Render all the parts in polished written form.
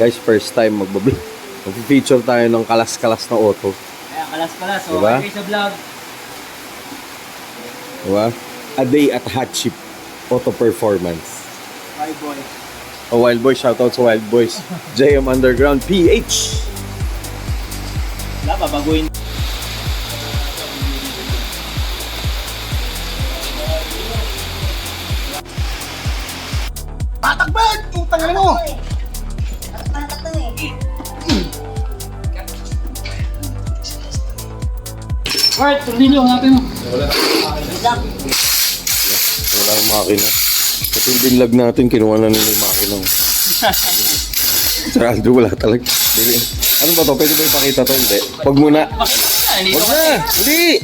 Guys, first time magbablog. Mag-feature tayo ng kalas-kalas na auto. Kaya kalas-kalas. So, diba? okay sa vlog. Diba? A day at Hot Chip Auto Performance. Bye, boys. Oh, Wild Boys, shoutout sa Wild Boys. JM Underground PH. Wala, babaguhin. Patakbad! Putang ina mo! Alright, continue. Hanapin mo. Wala ang makina. Ito yung binlog natin, kinuha na nila yung makina. Sarado, wala talaga. Ano ba to? Pwede ba ipakita to? Hindi. Huwag muna. Huwag na! Hindi!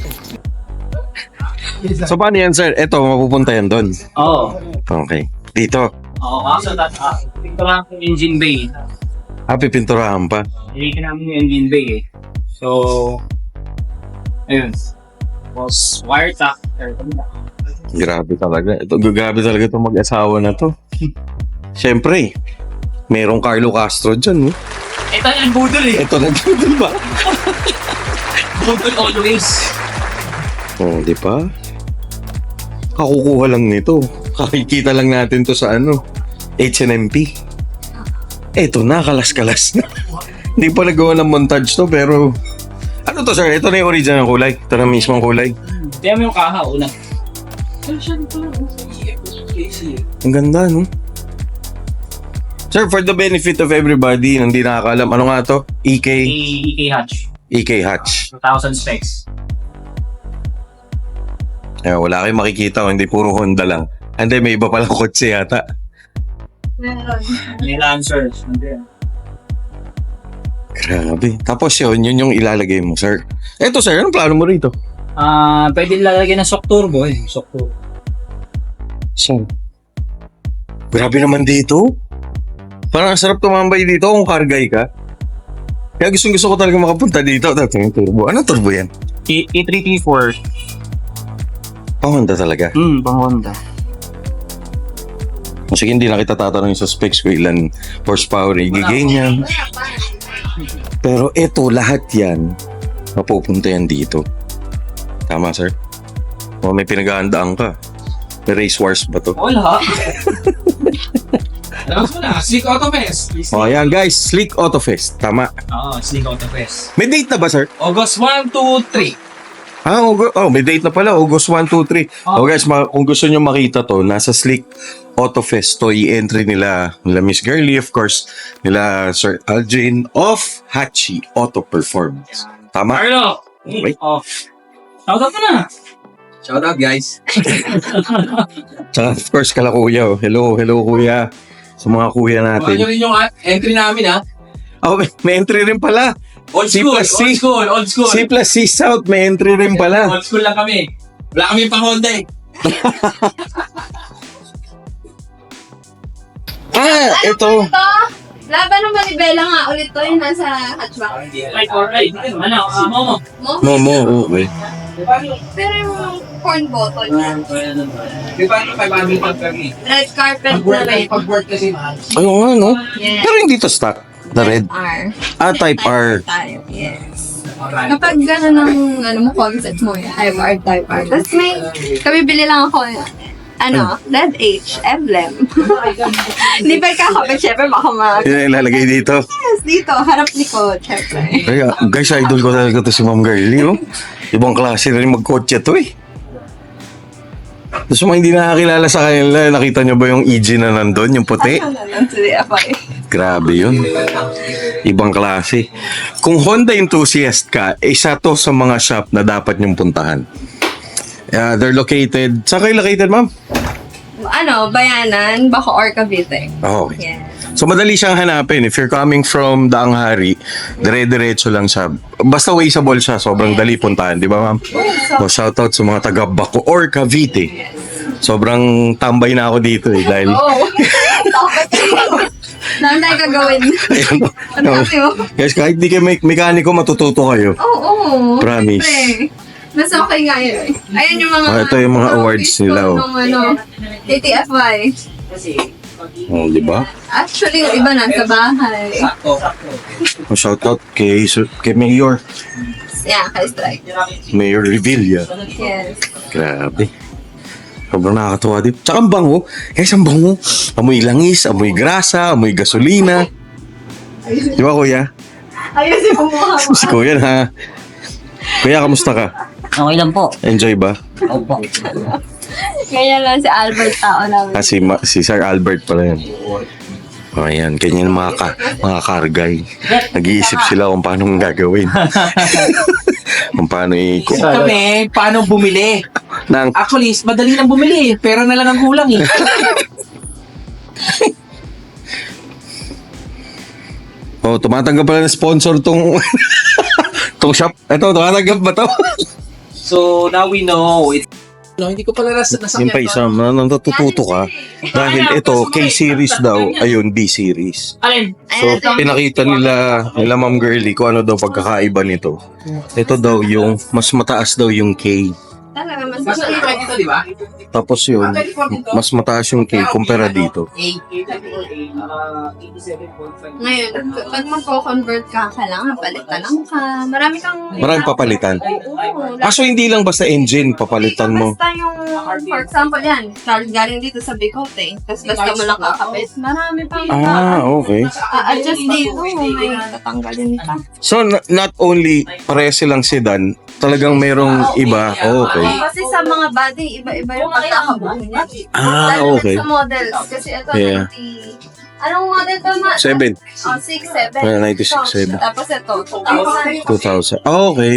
So paano yan, sir? Ito, mapupunta yan doon. Oo. Okay. Dito. Oo, kaso tingko lang yung engine bay. Pipinturahan pa. Hindi namin yung engine bay eh. So, ayun. Tapos, wire tack. Grabe talaga. Grabe talaga itong mag-asawa na to. Siyempre, merong Carlo Castro dyan. Ito yung budol eh. Ito na dyan ba? Budol always. Oh, di ba? Kakukuha lang nito. Kakikita lang natin to sa HNMP. Eto na, kalas-kalas na. Hindi pa nagawa ng montage to, pero... Ano to, sir? Ito na yung original kulay. Ito na mismong kulay. Tiyan mo yung kaha, una. Ang ganda, no? Sir, for the benefit of everybody, hindi nakakalam, ano nga to? EK Hatch. Hatch. 2,000 specs. Wala kayong makikita, hindi puro Honda lang. Hindi, may iba palang kotse yata. May Lancers. Grabe. Tapos yun yung ilalagay mo, sir. Eto, sir, anong plano mo rito? Pwede lalagyan ng shock turbo eh. Shock turbo. Saan? Grabe naman dito. Parang ang sarap tumambay dito kung kargay ka. Kaya gusto ko talaga makapunta dito. Dito yung turbo. Anong turbo yan? E3T4. Pang Honda talaga. Pang Honda. Sige, hindi na kita tatanungin sa specs ko ilan horsepower i-gain yan. Pero eto, lahat yan, mapupunta yan dito. Tama, sir? O may pinag-aandaan ka. May race wars ba to? Wala. Alam mo na, Slick Auto Fest. O yan guys, Slick Auto Fest. Tama. Oo, Slick Auto Fest. May date na ba, sir? August 1, 2, 3. May date na pala. August 1, 2, 3. Oh, guys, kung gusto nyo makita to, nasa Slick Auto Fest to, i-entry nila Miss Girlie, of course, nila Sir Algin of Hachi Auto Performance. Tama? Carlo! Okay. Off. Shoutout mo na. Shoutout guys! Tsaka, of course, kala kuya. Oh. Hello, kuya. Sa mga kuya Kuha nyo natin. rin yung entry namin ha. Oh, may entry rin pala. Old C school, plus C. old school. C plus C South, may entry rin pala. Old school lang kami. Wala kami pang Honda eh. Ito. Laban ng manibela nga ulit to, yung nasa hatchback. Right or right. Ano, Momo. Mo? Okay. Pero yung corn bottle niya. Di ba yung 500 pag kami? Red carpet na red. Pag-work kasi mahal. Ayun nga, no? Yes. Pero hindi to stock. The red. R. Type R. Tayo, yes. Kapag gano'n ang concept mo, type R. Tapos kami bili lang ako, red H, emblem. Hindi pa kakapit, syempre, baka Yan ilalagay dito. Yes, dito, harap likod, syempre. Kaya, guys, idol ko talaga to si Ma'am Girlie, oh. Ibang klase na rin mag-kotse to, eh. Tapos mga hindi nakakilala sa kanila, nakita nyo ba yung EG na nandun, yung puti? Grabe yun. Ibang klase. Kung Honda enthusiast ka, isa to sa mga shop na dapat nyong puntahan. They're located... Saan kayo located, ma'am? Bayanan, Bacoor, Cavite. Oh, okay. Yes. So, madali siyang hanapin. If you're coming from Daanghari, dire-diretso lang siya. Basta wasteable siya. Sobrang dali puntahan. Di ba, ma'am? So, shoutout sa mga taga Bacoor, Cavite. Sobrang tambay na ako dito eh. Dahil... Dami tayo gagawin. Ano kasi mo? Guys, kahit di kayo mekaniko, matututo kayo. Oo. Promise. Siyempre. Mas okay nga yun. Ayan yung mga... Ito yung mga awards nila. Oh. TTFY. Oh, di ba? Actually, yung iba nasa bahay. Shoutout kay Mayor. Yeah, kay Strike. Mayor Revilla. Yes. Grabe. Sobrang nakakatuwa din. Tsaka ang bango. Ang bango. Amoy langis, amoy grasa, amoy gasolina. Di ba, kuya? Ayun si Bumuha mo. Si kuya na. Kuya, kamusta ka? Okay lang po. Enjoy ba? Opo. Ganyan lang si Albert tao namin. Si Sir Albert pala yan. O, ayan. Ganyan mga kargay. Nag-iisip sila kung paano gagawin. Kung paano Kami, paano bumili? Nang, Actually, madali lang bumili. Pera na lang ang kulang eh. tumatanggap pala ng sponsor tong tong shop. Ito, tumatanggap ba to? So, now we know. No, hindi ko pala Yung pa isa, natututo ka. Dahil ito, K-series daw, ayun, B-series. Alin? So, pinakita nila Ma'am Girlie kung ano daw pagkakaiba nito. Ito daw yung, mas mataas daw yung K. Talaga, mas Basta ito dito, di ba? Tapos yun, mas mataas yung K kumpara dito. Ngayon, pag magko-convert ka, kailangan palitan lang ka. Maraming papalitan. Oo. Kaso hindi lang basta engine, papalitan mo. Basta yung, for example yan, galing dito sa Bicol eh. Tapos basta mo lang kakapit. Marami pang Okay. adjust dito, may tatanggalin ka. So, not only parehas silang sedan, talagang merong iba. Okay. Kasi sa mga body, iba-iba yung pagkakabuo niya. Okay. Sa models. Kasi ito, Yeah. 90... Anong model to, ma? 7. Oh, 6, 7. 96, 7. Tapos ito, 2,000. 2,000. Okay.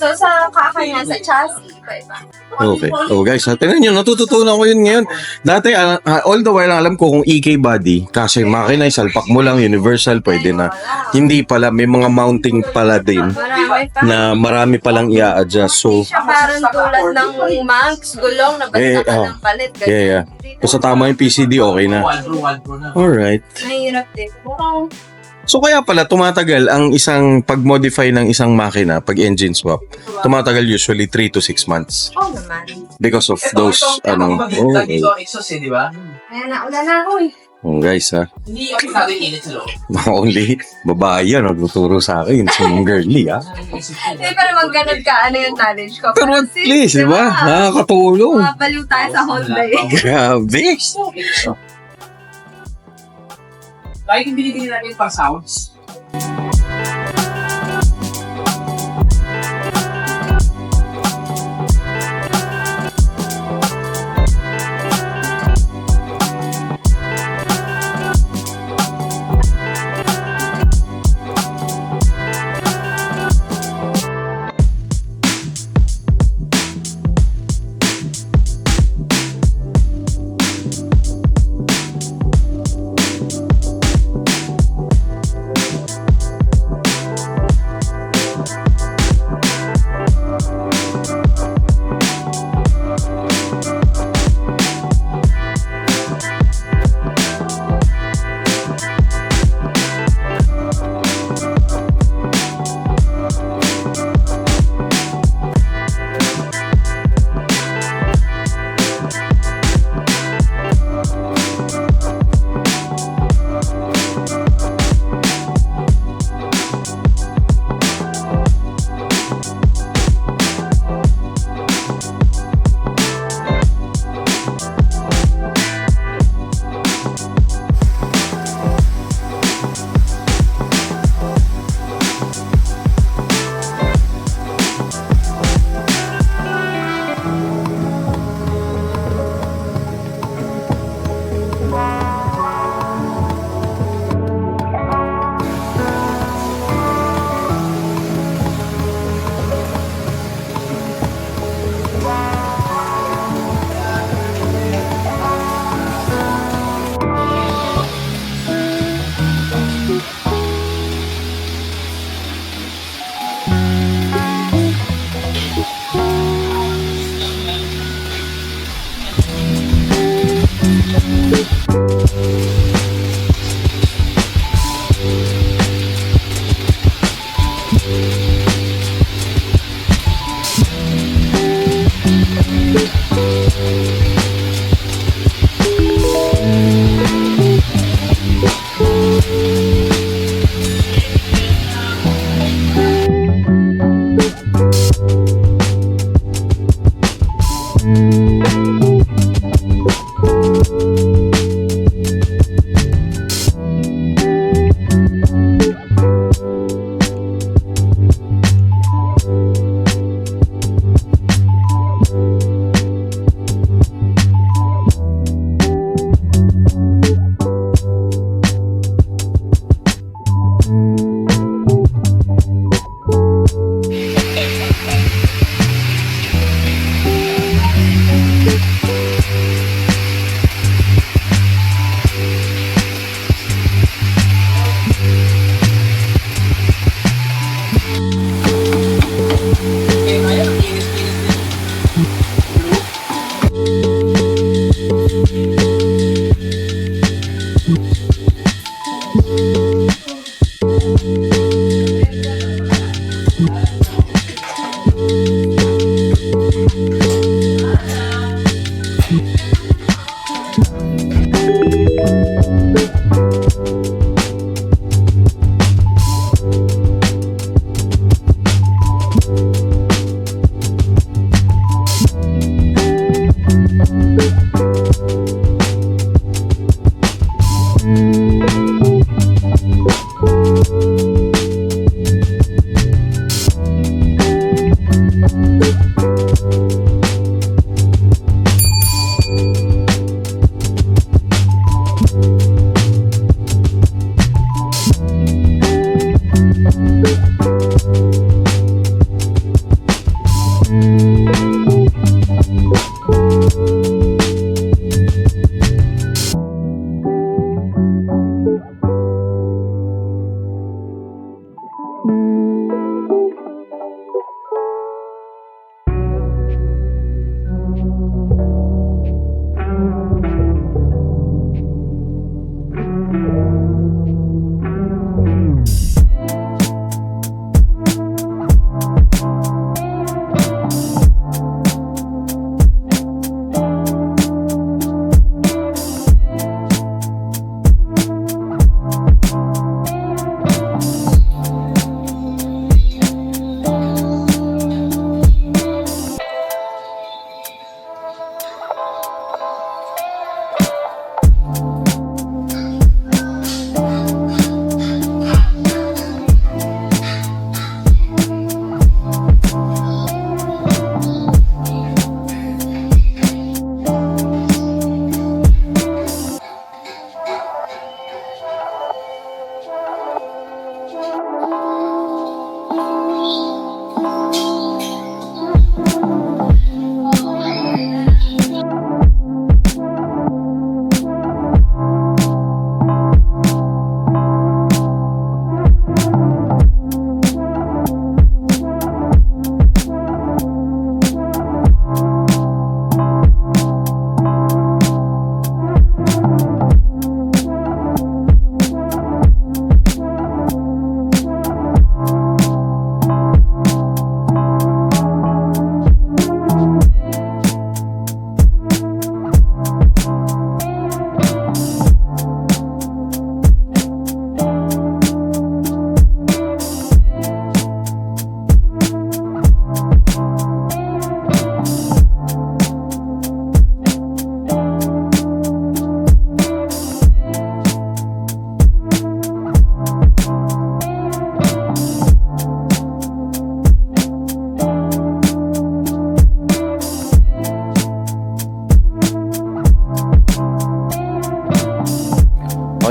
So, sa kakanya, sa chassis, iba-iba. Okay. Oh guys, tingnan nyo, natututunan ko yun ngayon. Dati, all the while, alam ko kung EK body, kasi makina, salpak mo lang, universal, pwede na. Hindi pala, may mga mounting pala din Marami pa. na marami palang i-adjust. So, Siya parang tulad ng mags, gulong, na basta ka ng palit. Ganyan. yeah. Basta tama yung PCD, okay na. Waldro na. Alright. Mahirap din. Mukhang So kaya pala tumatagal ang isang pag-modify ng isang makina, pag engine swap, tumatagal usually 3 to 6 months naman. because of those okay. Ito ang exhaust eh, di ba? Kaya naula na ako eh. Guys ha, Hindi apektado yung init sa loob. only babae yan nagtuturo sa akin, si Ma'am Girlie ha. Hindi pa naman ganun ka, ano yung knowledge ko. Pero at since, least, di ba? Nakakatulong. Mabaliw tayo sa Honda eh. Grabe. Kahit yung binibili natin pang sounds.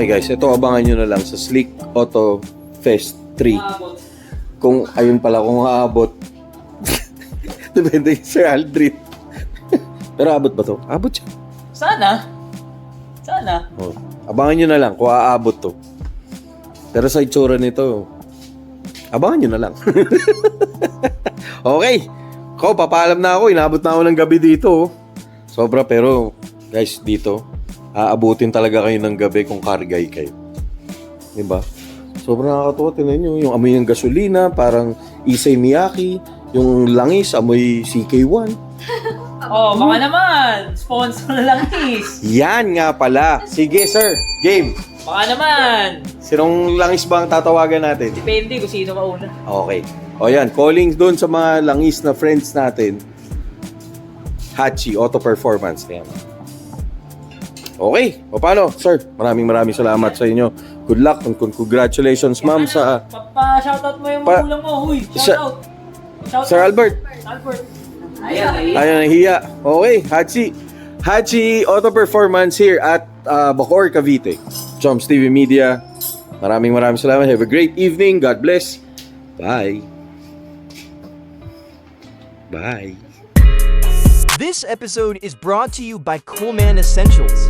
guys, ito abangan nyo na lang sa Slick Auto Fest 3. Kung, ayun pala, kung aabot. Depende kay Sir Aldrin. Pero abot ba to? Abot siya. Sana. Oh. Abangan nyo na lang kung aabot to. Pero sa itsura nito, abangan nyo na lang. Okay. Ko, papaalam na ako. Inabot na ako ng gabi dito. Oh. Sobra, pero guys, dito, aabutin talaga kayo ng gabi kung kargay kayo. Diba? Sobrang nakakatuwa. Tinan nyo, yung amoy ng gasolina, parang Isay Miyake. Yung langis, amoy CK1. Oh, baka naman. Sponsor na lang is. Yan nga pala. Sige, sir. Game. Baka naman. Sinong langis ba ang tatawagan natin? Depende kung sino mauna. Okay. O yan, calling doon sa mga langis na friends natin. Hachi, Auto Performance. Ayan. Okay. O paano, sir? Maraming salamat sa inyo. Good luck and congratulations, ma'am, sa... Pa-shoutout mo yung Pa- magulang mo. Huy, Sa- shoutout. Shoutout. Sir Albert. Albert. Ayan. Ayun, nahiya. Okay, Hachi Auto Performance here at Bacoor, Cavite. Joms TV Media. Maraming salamat. Have a great evening. God bless. Bye. This episode is brought to you by Coolman Essentials.